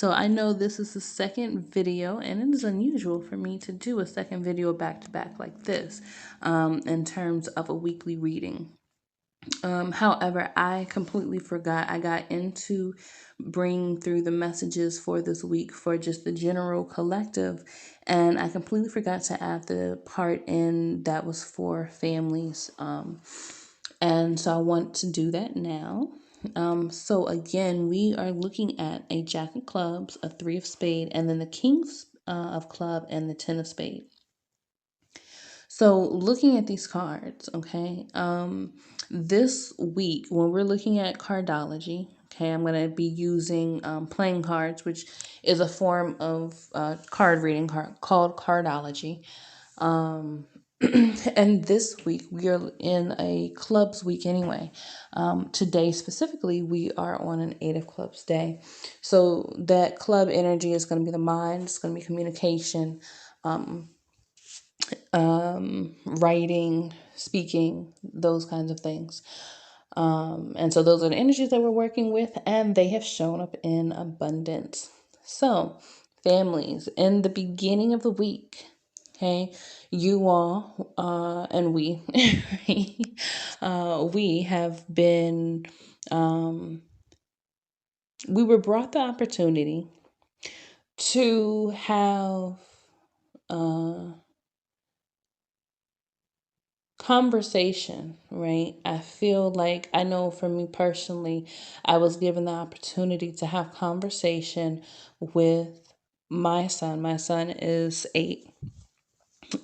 So I know this is the second video, and it is unusual for me to do a second video back to back like this in terms of a weekly reading. However, I completely forgot. I got into bringing through the messages for this week for just the general collective, and I completely forgot to add the part in that was for families. And so I want to do that now. So again, we are looking at a Jack of Clubs, a Three of Spade, and then the Kings of Club and the Ten of Spade. So looking at these cards, okay, this week when we're looking at cardology, okay, I'm going to be using playing cards, which is a form of card reading called cardology. And this week we are in a clubs week anyway. Today specifically, we are on an 8 of Clubs day. So that club energy is going to be the mind, it's going to be communication, writing, speaking, those kinds of things. And so those are the energies that we're working with, and they have shown up in abundance. So, families, in the beginning of the week, okay, you all and we, we have been, we were brought the opportunity to have conversation, right? I feel like, I know for me personally, I was given the opportunity to have conversation with my son. My son is 8.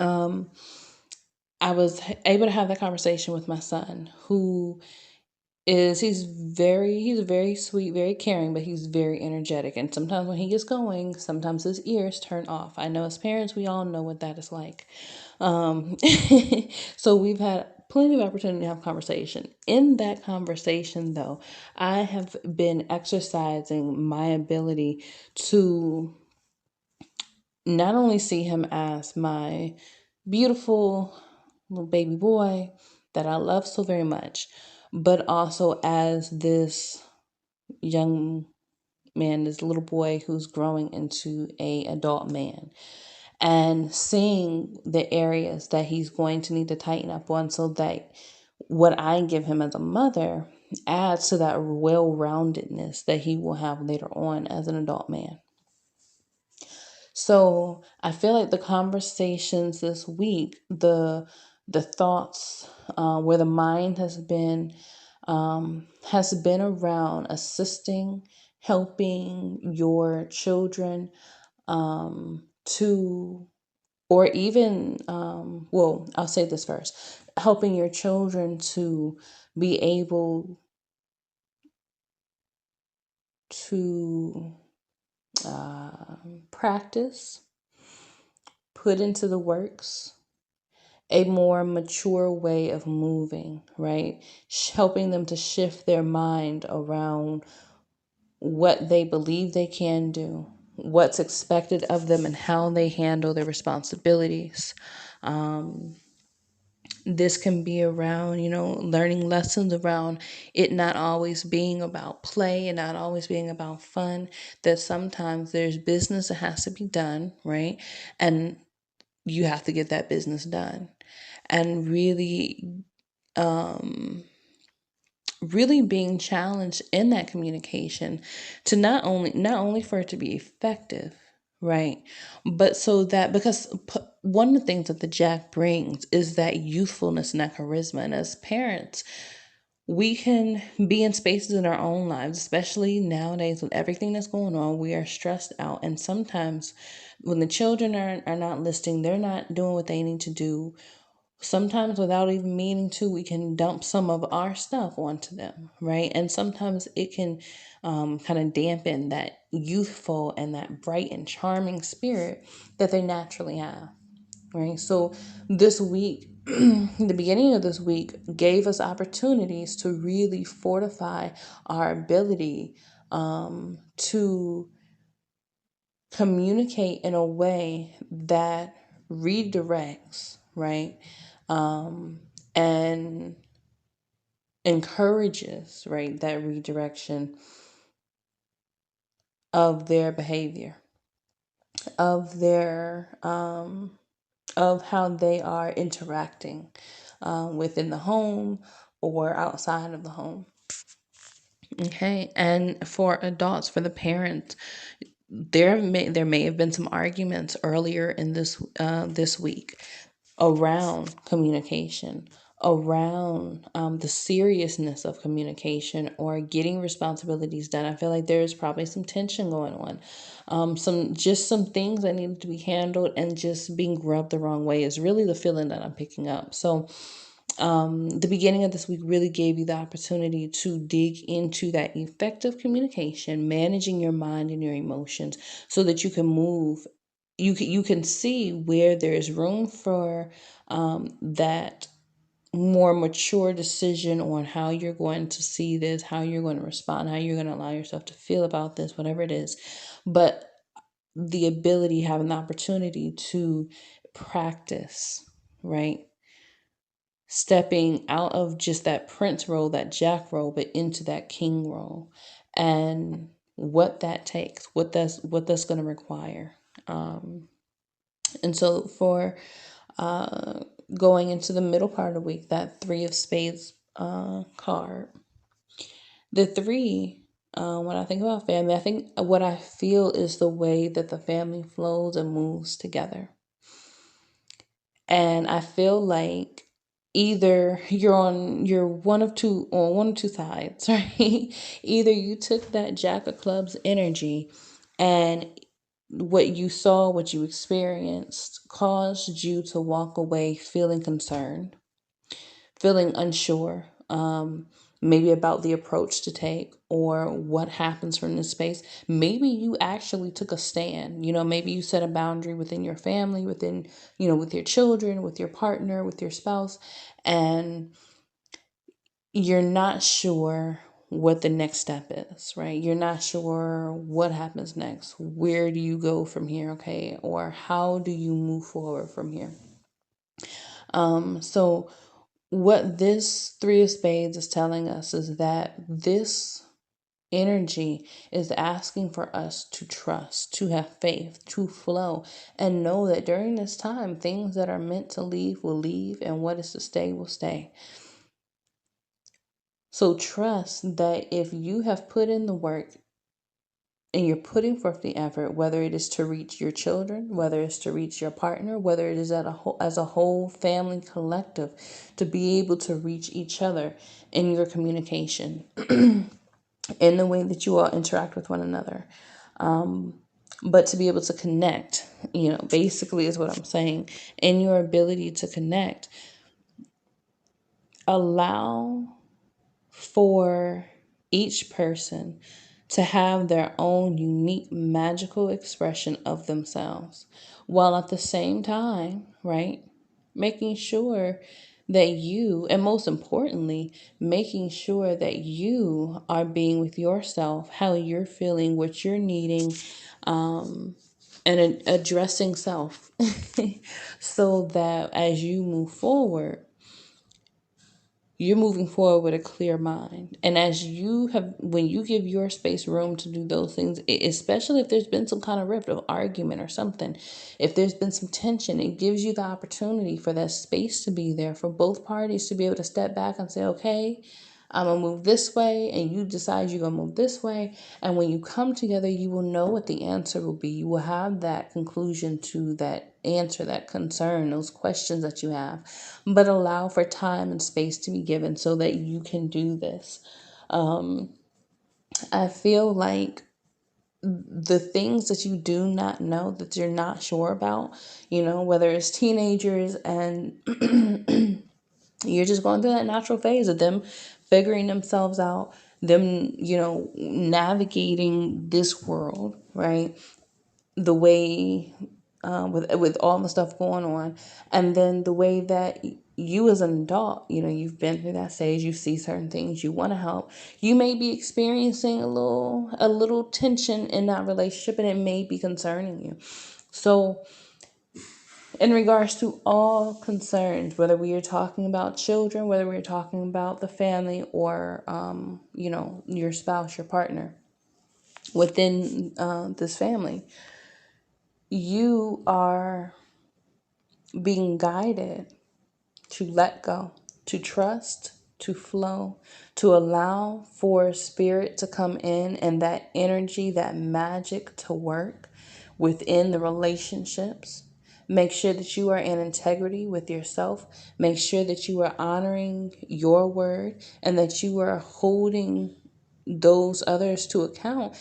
I was able to have that conversation with my son, who is he's very sweet, very caring, but he's very energetic. And sometimes when he gets going, sometimes his ears turn off. I know as parents, we all know what that is like. So we've had plenty of opportunity to have conversation. In that conversation, though, I have been exercising my ability to not only see him as my beautiful little baby boy that I love so very much, but also as this young man, this little boy who's growing into a adult man, and seeing the areas that he's going to need to tighten up on, so that what I give him as a mother adds to that well-roundedness that he will have later on as an adult man. So I feel like the conversations this week, the thoughts, where the mind has been around assisting, helping your children to, or even, well, I'll say this first, helping your children to be able to practice, put into the works a more mature way of moving, right? Helping them to shift their mind around what they believe they can do, what's expected of them, and how they handle their responsibilities. This can be around, learning lessons around it not always being about play and not always being about fun, that sometimes there's business that has to be done, right? And you have to get that business done. And really being challenged in that communication to not only for it to be effective, right, but so that, because one of the things that the Jack brings is that youthfulness and that charisma. And as parents, we can be in spaces in our own lives, especially nowadays with everything that's going on. We are stressed out, and sometimes when the children are not listening, they're not doing what they need to do. Sometimes without even meaning to, we can dump some of our stuff onto them, right? And sometimes it can kind of dampen that youthful and that bright and charming spirit that they naturally have, right? So this week, the beginning of this week gave us opportunities to really fortify our ability to communicate in a way that redirects, right? And encourages, right, that redirection of their behavior, of of how they are interacting within the home or outside of the home. Okay, and for adults, for the parents, there may have been some arguments earlier in this week around communication, around the seriousness of communication or getting responsibilities done. I feel like there's probably some tension going on. Some things that needed to be handled and just being rubbed the wrong way is really the feeling that I'm picking up. So the beginning of this week really gave you the opportunity to dig into that effective communication, managing your mind and your emotions so that you can move. You can see where there is room for that more mature decision on how you're going to see this, how you're going to respond, how you're going to allow yourself to feel about this, whatever it is. But the ability, having the opportunity to practice, right? Stepping out of just that prince role, that jack role, but into that king role, and what that takes, what that's going to require. Um, and so for uh, going into the middle part of the week, that three of spades card, the three. When I think about family, I think what I feel is the way that the family flows and moves together. And I feel like either you're one of two sides, right? Either you took that jack of clubs energy and what you saw, what you experienced caused you to walk away feeling concerned, feeling unsure, maybe about the approach to take or what happens from this space. Maybe you actually took a stand. Maybe you set a boundary within your family, with your children, with your partner, with your spouse, and you're not sure what the next step is, right? You're not sure what happens next. Where do you go from here, okay? Or how do you move forward from here? So what this three of spades is telling us is that this energy is asking for us to trust, to have faith, to flow, and know that during this time, things that are meant to leave will leave, and what is to stay will stay. So trust that if you have put in the work and you're putting forth the effort, whether it is to reach your children, whether it's to reach your partner, whether it is as a whole family collective, to be able to reach each other in your communication, in the way that you all interact with one another. But to be able to connect, basically is what I'm saying. In your ability to connect, allow for each person to have their own unique magical expression of themselves, while at the same time, right, making sure that you, and most importantly, making sure that you are being with yourself, how you're feeling, what you're needing, and addressing self so that as you move forward, you're moving forward with a clear mind. And when you give your space room to do those things, especially if there's been some kind of rift or argument or something, if there's been some tension, it gives you the opportunity for that space to be there, for both parties to be able to step back and say, okay, I'm going to move this way, and you decide you're going to move this way. And when you come together, you will know what the answer will be. You will have that conclusion to that answer, that concern, those questions that you have. But allow for time and space to be given so that you can do this. I feel like the things that you do not know, that you're not sure about, whether it's teenagers and you're just going through that natural phase of them figuring themselves out, them, navigating this world, right? The way with all the stuff going on, and then the way that you as an adult, you've been through that stage, you see certain things, you want to help, you may be experiencing a little tension in that relationship, and it may be concerning you. So in regards to all concerns, whether we are talking about children, whether we're talking about the family, or your spouse, your partner, within this family. You are being guided to let go, to trust, to flow, to allow for spirit to come in and that energy, that magic to work within the relationships. Make sure that you are in integrity with yourself. Make sure that you are honoring your word and that you are holding those others to account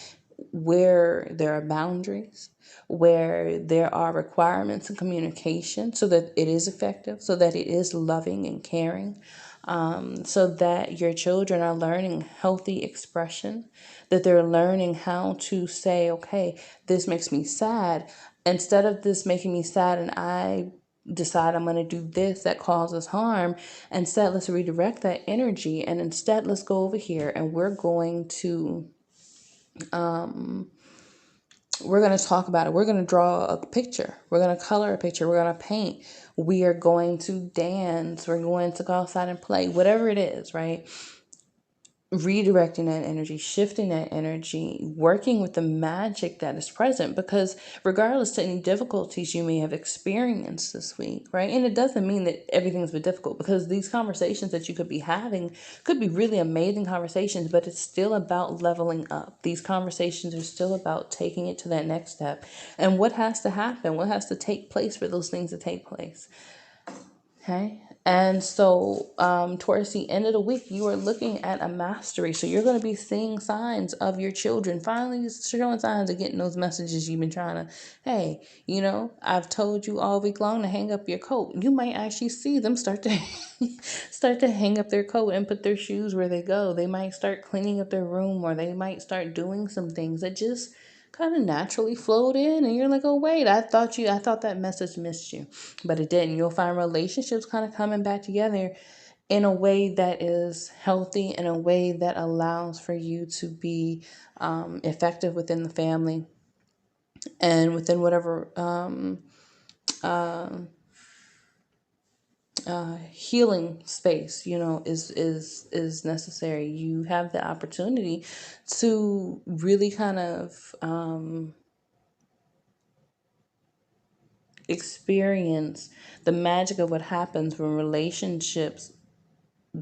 where there are boundaries, where there are requirements in communication so that it is effective, so that it is loving and caring, so that your children are learning healthy expression, that they're learning how to say, okay, this makes me sad. Instead of this making me sad and I decide I'm going to do this that causes harm, instead let's redirect that energy and instead let's go over here and we're going to talk about it. We're going to draw a picture. We're going to color a picture. We're going to paint. We are going to dance. We're going to go outside and play, whatever it is, right? Redirecting that energy, shifting that energy, working with the magic that is present, because regardless to any difficulties you may have experienced this week, right? And it doesn't mean that everything's been difficult, because these conversations that you could be having could be really amazing conversations, but it's still about leveling up. These conversations are still about taking it to that next step. And what has to happen? What has to take place for those things to take place? Okay. And so, towards the end of the week, you are looking at a mastery. So, you're going to be seeing signs of your children finally showing signs of getting those messages you've been trying to. Hey, I've told you all week long to hang up your coat. You might actually see them start to start to hang up their coat and put their shoes where they go. They might start cleaning up their room, or they might start doing some things that just kind of naturally flowed in, and you're like, oh wait, I thought that message missed you, but it didn't. You'll find relationships kind of coming back together in a way that is healthy, in a way that allows for you to be effective within the family and within whatever healing space is necessary. You have the opportunity to really kind of experience the magic of what happens when relationships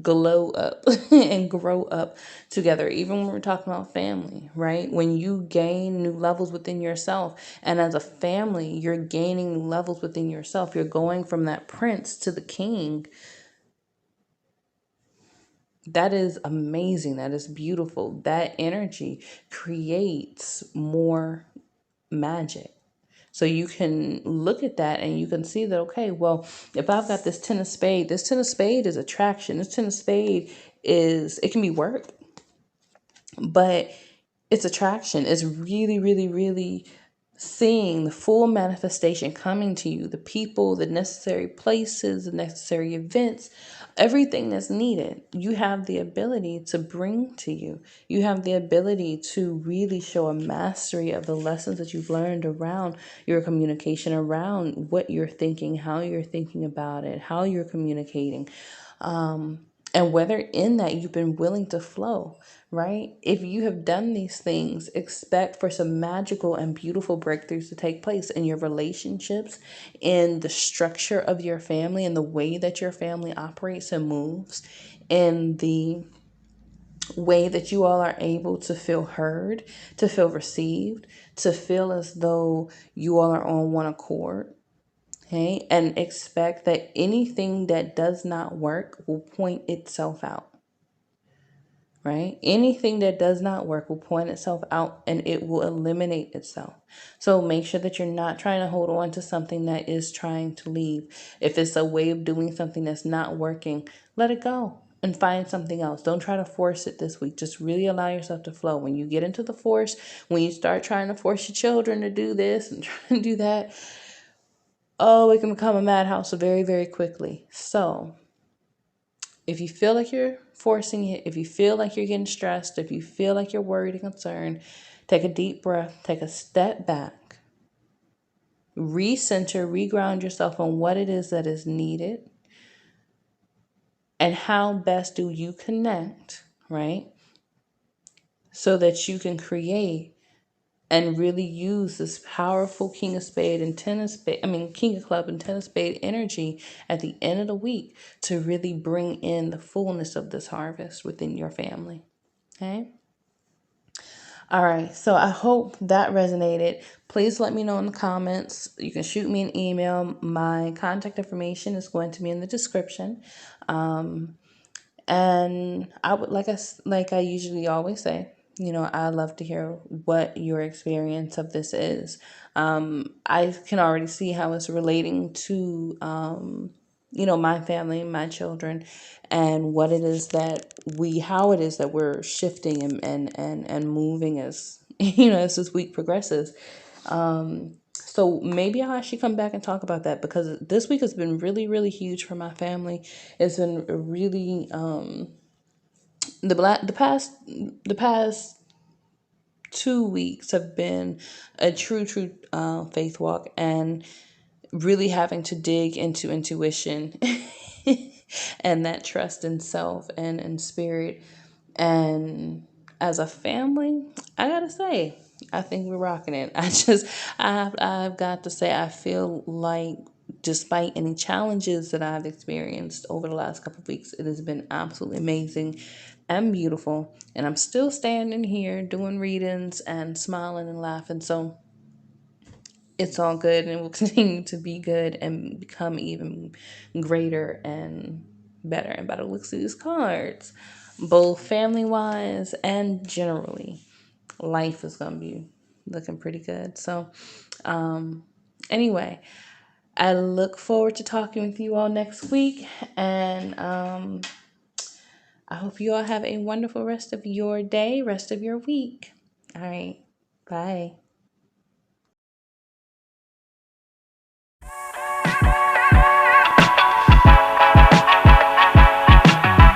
glow up and grow up together. Even when we're talking about family, right? When you gain new levels within yourself, and as a family you're gaining new levels within yourself, you're going from that prince to the king. That is amazing. That is beautiful. That energy creates more magic. So you can look at that and you can see that, okay, well, if I've got this ten of spade is attraction. This ten of spade it can be work, but it's attraction. It's really, really, really seeing the full manifestation coming to you, the people, the necessary places, the necessary events, everything that's needed. You have the ability to bring to you. You have the ability to really show a mastery of the lessons that you've learned around your communication, around what you're thinking, how you're thinking about it, how you're communicating. And whether in that you've been willing to flow, right? If you have done these things, expect for some magical and beautiful breakthroughs to take place in your relationships, in the structure of your family, in the way that your family operates and moves, in the way that you all are able to feel heard, to feel received, to feel as though you all are on one accord. Okay, and expect that anything that does not work will point itself out, right? Anything that does not work will point itself out and it will eliminate itself. So make sure that you're not trying to hold on to something that is trying to leave. If it's a way of doing something that's not working, let it go and find something else. Don't try to force it this week. Just really allow yourself to flow. When you get into the force, when you start trying to force your children to do this and try to do that, oh, it can become a madhouse very, very quickly. So if you feel like you're forcing it, if you feel like you're getting stressed, if you feel like you're worried and concerned, take a deep breath, take a step back, recenter, reground yourself on what it is that is needed and how best do you connect, right? So that you can create and really use this powerful King of Spade and Ten of Spade, I mean, King of Club and Ten of Spade energy at the end of the week to really bring in the fullness of this harvest within your family. Okay. All right, so I hope that resonated. Please let me know in the comments. You can shoot me an email. My contact information is going to be in the description. And I would like I usually always say, I love to hear what your experience of this is. I can already see how it's relating to my family, my children, and what it is that how it is that we're shifting and moving as as this week progresses. So maybe I'll actually come back and talk about that because this week has been really, really huge for my family. It's been really the past 2 weeks have been a true faith walk and really having to dig into intuition and that trust in self and in spirit. And as a family, I gotta say, I think we're rocking it. I've got to say, I feel like despite any challenges that I've experienced over the last couple of weeks, it has been absolutely amazing and beautiful. And I'm still standing here doing readings and smiling and laughing. So it's all good and it will continue to be good and become even greater and better and better. Looks at these cards, both family wise and generally. Life is going to be looking pretty good. So, anyway, I look forward to talking with you all next week. And I hope you all have a wonderful rest of your day, rest of your week. All right. Bye.